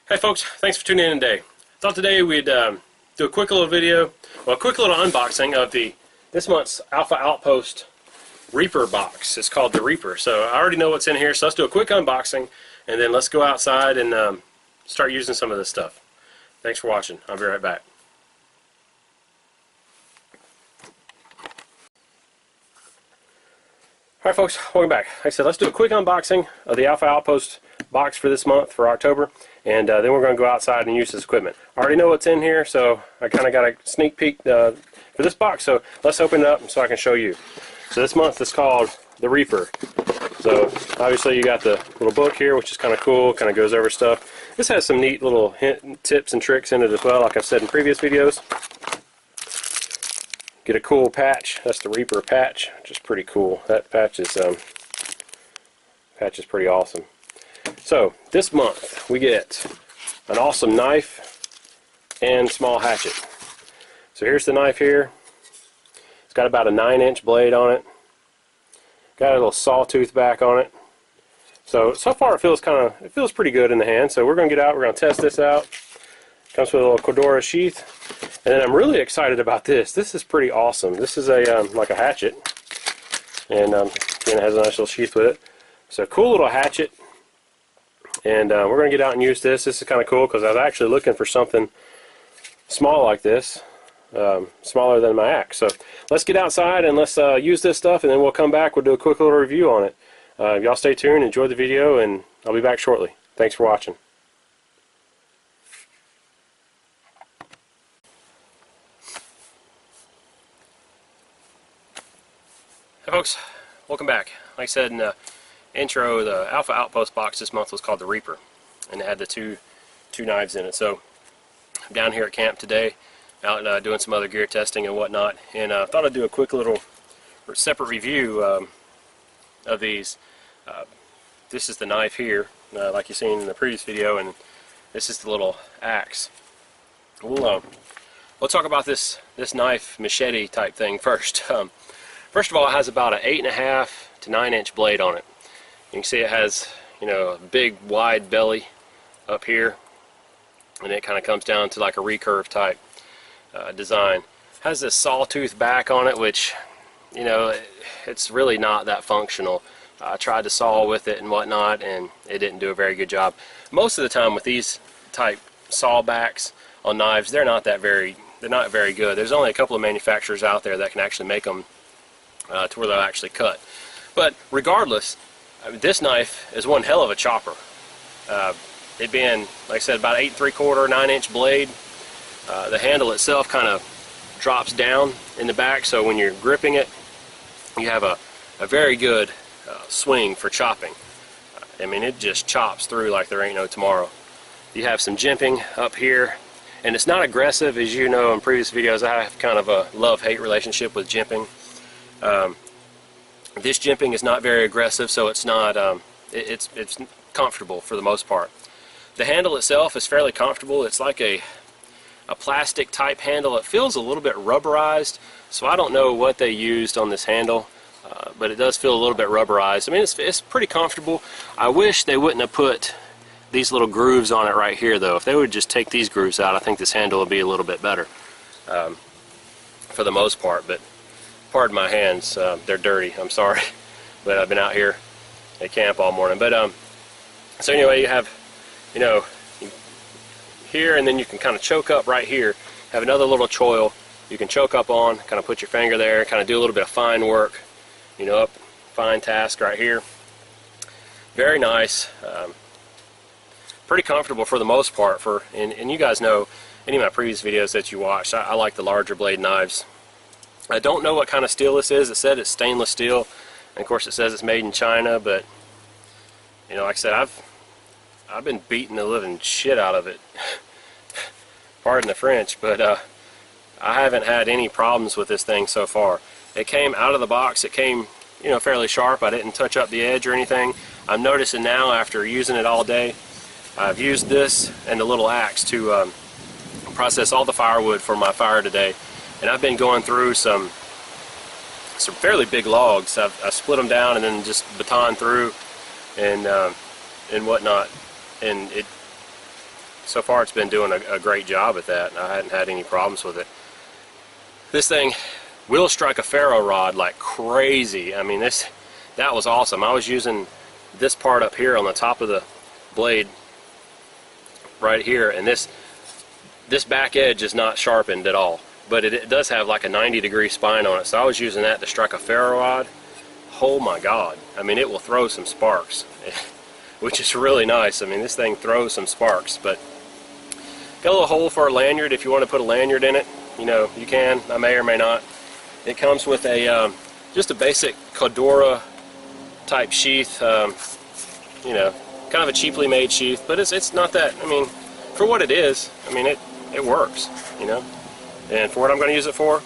Hey folks, thanks for tuning in today. Thought today we'd do a quick little video, well, a quick little unboxing of this month's Alpha Outpost Reaper box. It's called the Reaper. So I already know what's in here, so let's do a quick unboxing and then let's go outside and start using some of this stuff. Thanks for watching. I'll be right back. Alright folks, welcome back. Like I said, let's do a quick unboxing of the Alpha Outpost box for this month, for October, and then we're going to go outside and use this equipment. I already know what's in here, so I kind of got a sneak peek for this box, so let's open it up so I can show you. So this month is called the Reaper. So obviously you got the little book here, which is kind of cool, kind of goes over stuff. This has some neat little tips and tricks in it as well, like I've said in previous videos. Get a cool patch. That's the Reaper patch, which is pretty cool. That patch is pretty awesome. So this month we get an awesome knife and small hatchet. So here's the knife here. It's got about a 9-inch blade on it. Got a little sawtooth back on it. So far it feels pretty good in the hand. So we're gonna get out. We're gonna test this out. Comes with a little Cordura sheath. And then I'm really excited about this. This is pretty awesome. This is a like a hatchet, and again, it has a nice little sheath with it. So cool little hatchet, and we're going to get out and use this. This is kind of cool because I was actually looking for something small like this, smaller than my axe. So let's get outside and let's use this stuff, and then we'll come back. We'll do a quick little review on it. Y'all stay tuned, enjoy the video, and I'll be back shortly. Thanks for watching. Hey folks, welcome back. Like I said in the intro, the Alpha Outpost box this month was called the Reaper, and it had the two knives in it. So I'm down here at camp today, out doing some other gear testing and whatnot, and I thought I'd do a quick little separate review of these. This is the knife here, like you've seen in the previous video, and this is the little axe. We'll talk about this knife machete type thing first. First of all, it has about an 8.5 to 9-inch blade on it. You can see it has, a big wide belly up here, and it kind of comes down to like a recurve type design. It has this sawtooth back on it, which, it's really not that functional. I tried to saw with it and whatnot, and it didn't do a very good job. Most of the time with these type saw backs on knives, they're not very good. There's only a couple of manufacturers out there that can actually make them to where they'll actually cut. But regardless, this knife is one hell of a chopper. It being, like I said, about 8 3/4, 9-inch blade. The handle itself kind of drops down in the back, so when you're gripping it, you have a very good swing for chopping. I mean, it just chops through like there ain't no tomorrow. You have some jimping up here, and it's not aggressive. As you know in previous videos, I have kind of a love-hate relationship with jimping. This jimping is not very aggressive, so it's not it's comfortable for the most part. The handle itself is fairly comfortable. It's like a plastic type handle. It feels a little bit rubberized, so I don't know what they used on this handle, but it does feel a little bit rubberized. I mean, it's pretty comfortable. I wish they wouldn't have put these little grooves on it right here, though. If they would just take these grooves out, I think this handle would be a little bit better for the most part. But pardon my hands, they're dirty, I'm sorry, but I've been out here at camp all morning. But so anyway, you have, here, and then you can kind of choke up right here, have another little choil you can choke up on, kind of put your finger there, kind of do a little bit of fine work, up, fine task right here. Very nice, pretty comfortable for the most part. And you guys know, any of my previous videos that you watched, I like the larger blade knives. I don't know what kind of steel this is. It said it's stainless steel, and of course it says it's made in China, but like I said, I've been beating the living shit out of it. Pardon the French, but I haven't had any problems with this thing so far. It came out of the box, it came fairly sharp. I didn't touch up the edge or anything. I'm noticing now, after using it all day, I've used this and the little axe to process all the firewood for my fire today. And I've been going through some fairly big logs. I split them down and then just baton through and whatnot. And so far it's been doing a great job at that. I hadn't had any problems with it. This thing will strike a ferro rod like crazy. I mean, that was awesome. I was using this part up here on the top of the blade right here, and this back edge is not sharpened at all, but it does have like a 90-degree spine on it, so I was using that to strike a ferro rod. Oh my god, I mean, it will throw some sparks, which is really nice. I mean, this thing throws some sparks. But got a little hole for a lanyard if you want to put a lanyard in it. You know, you can. I may or may not. It comes with a just a basic Cordura type sheath, you know, kind of a cheaply made sheath, but it's not that, I mean, for what it is, I mean, it works, you know, and for what I'm going to use it for,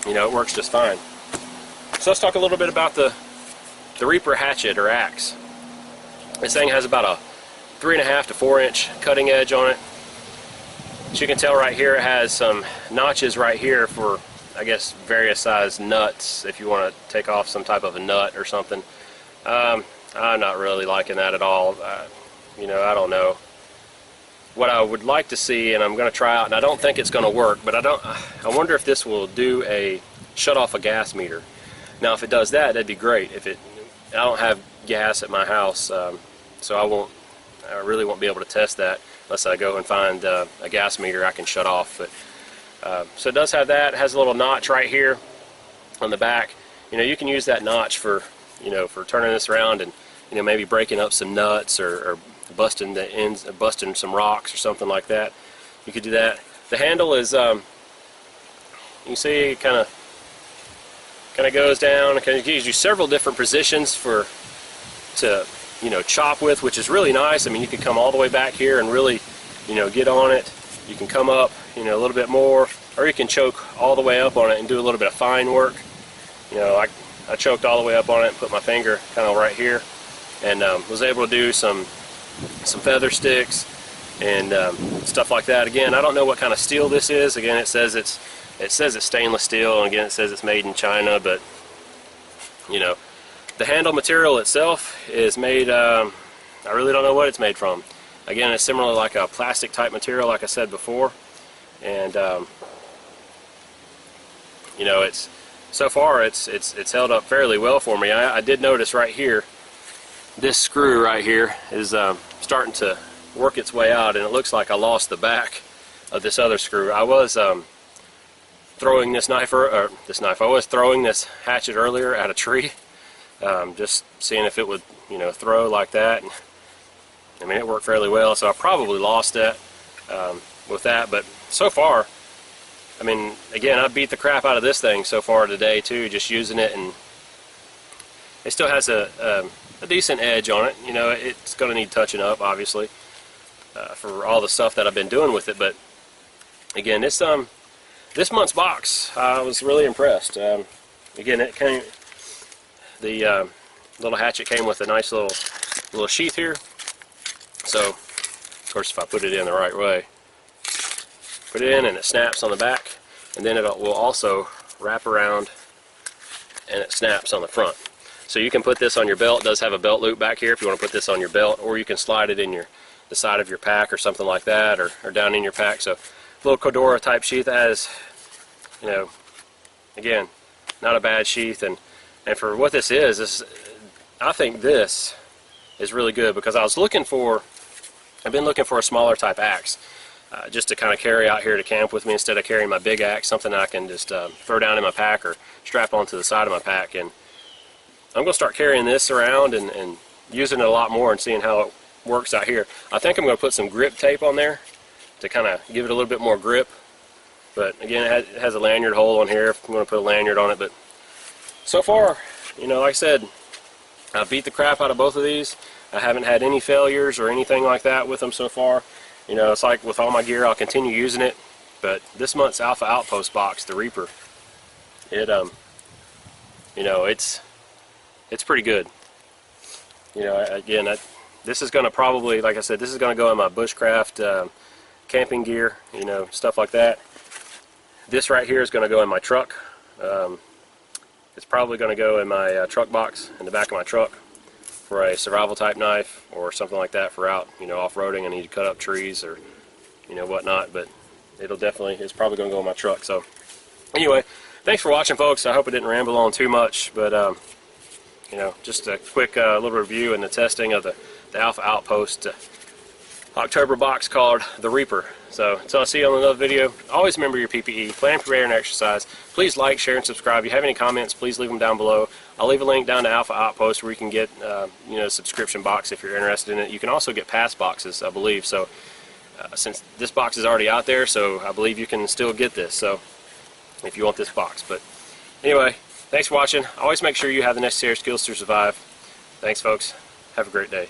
you know, it works just fine. So let's talk a little bit about the Reaper hatchet or axe. This thing has about a 3.5 to 4 inch cutting edge on it. As you can tell right here, it has some notches right here for, I guess, various size nuts if you want to take off some type of a nut or something. I'm not really liking that at all. You know, I don't know. What I would like to see, and I'm going to try out, and I don't think it's going to work, but I wonder if this will do a shut off a gas meter. Now, if it does that, that'd be great. I don't have gas at my house, so I really won't be able to test that unless I go and find a gas meter I can shut off. But so it does have that. It has a little notch right here on the back. You know, you can use that notch for, you know, for turning this around and, you know, maybe breaking up some nuts or busting the ends, busting some rocks or something like that. You could do that. The handle is, you see, it kind of goes down. It kind of gives you several different positions to you know, chop with, which is really nice. I mean, you can come all the way back here and really, you know, get on it. You can come up, you know, a little bit more, or you can choke all the way up on it and do a little bit of fine work. You know, I choked all the way up on it and put my finger kind of right here, and was able to do some feather sticks and stuff like that. Again, I don't know what kind of steel this is. Again, it says it's stainless steel, and again, it says it's made in China, but you know, the handle material itself is made, I really don't know what it's made from. Again, it's similar like a plastic type material, like I said before, and you know, so far it's held up fairly well for me. I did notice right here, this screw right here is starting to work its way out, and it looks like I lost the back of this other screw. I was throwing this knife, I was throwing this hatchet earlier at a tree, just seeing if it would, you know, throw like that. And, I mean, it worked fairly well, so I probably lost that with that. But so far, I mean, again, I beat the crap out of this thing so far today too, just using it, and it still has a decent edge on it. You know, it's going to need touching up, obviously, for all the stuff that I've been doing with it. But again, this month's box, I was really impressed. Again, it came, the little hatchet came with a nice little sheath here. So, of course, if I put it in the right way, put it in and it snaps on the back, and then it will also wrap around and it snaps on the front. So you can put this on your belt. It does have a belt loop back here if you want to put this on your belt, or you can slide it in the side of your pack or something like that, or down in your pack. So little Cordura type sheath that has, you know, again, not a bad sheath, and for what this is, I think this is really good, because I've been looking for a smaller type axe, just to kind of carry out here to camp with me instead of carrying my big axe, something I can just throw down in my pack or strap onto the side of my pack. And I'm going to start carrying this around and using it a lot more and seeing how it works out here. I think I'm going to put some grip tape on there to kind of give it a little bit more grip. But again, it has a lanyard hole on here if I'm going to put a lanyard on it. But so far, you know, like I said, I beat the crap out of both of these. I haven't had any failures or anything like that with them so far. You know, it's like with all my gear, I'll continue using it. But this month's Alpha Outpost box, the Reaper, it you know, it's pretty good. You know, again, this is going to probably, like I said, this is going to go in my bushcraft camping gear, you know, stuff like that. This right here is going to go in my truck. It's probably going to go in my truck box in the back of my truck. for a survival type knife or something like that for out, off-roading. I need to cut up trees or, whatnot, but it's probably going to go in my truck. So anyway, thanks for watching, folks. I hope I didn't ramble on too much, but just a quick little review and the testing of the Alpha Outpost October box called the Reaper. So until I see you on another video, always remember your PPE, plan, prepare, and exercise. Please like, share, and subscribe. If you have any comments, please leave them down below. I'll leave a link down to Alpha Outpost where you can get a subscription box if you're interested in it. You can also get pass boxes, I believe. So since this box is already out there, so I believe you can still get this. So if you want this box, but anyway, thanks for watching. Always make sure you have the necessary skills to survive. Thanks, folks. Have a great day.